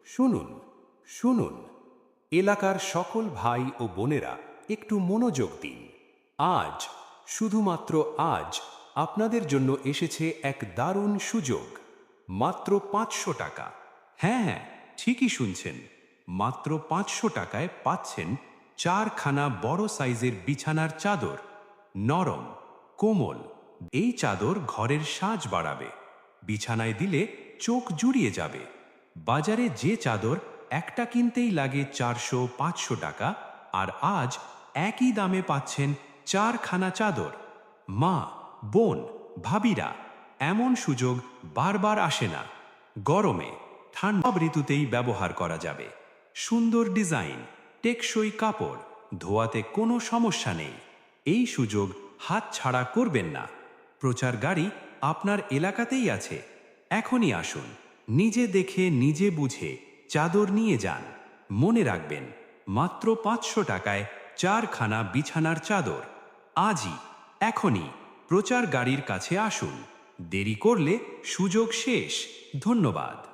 শুনুন, শুনুন, এলাকার সকল ভাই ও বোনেরা একটু মনোযোগ দিন। আজ, শুধুমাত্র আজ, আপনাদের জন্য এসেছে এক দারুণ সুযোগ। মাত্র 500 টাকা। হ্যাঁ হ্যাঁ, ঠিকই শুনছেন। মাত্র 500 টাকায় পাচ্ছেন 4খানা বড় সাইজের বিছানার চাদর। নরম, কোমল। এই চাদর ঘরের সাজ বাড়াবে। বিছানায় দিলে চোখ জুড়িয়ে যাবে। বাজারে যে চাদর একটা কিনতেই লাগে 400-500 টাকা, আর আজ একই দামে পাচ্ছেন 4খানা চাদর। মা, বোন, ভাবিরা, এমন সুযোগ বারবার আসে না। গরমে, ঠান্ডা ঋতুতেই ব্যবহার করা যাবে। সুন্দর ডিজাইন, টেকসই কাপড়, ধোয়াতে কোনো সমস্যা নেই। এই সুযোগ হাতছাড়া করবেন না। প্রচার গাড়ি আপনার এলাকাতেই আছে। এখনই আসুন, নিজে দেখে নিজে বুঝে চাদর নিয়ে যান। মনে রাখবেন, মাত্র 500 টাকায় 4খানা বিছানার চাদর। আজই, এখনই প্রচার গাড়ির কাছে আসুন। দেরি করলে সুযোগ শেষ। ধন্যবাদ।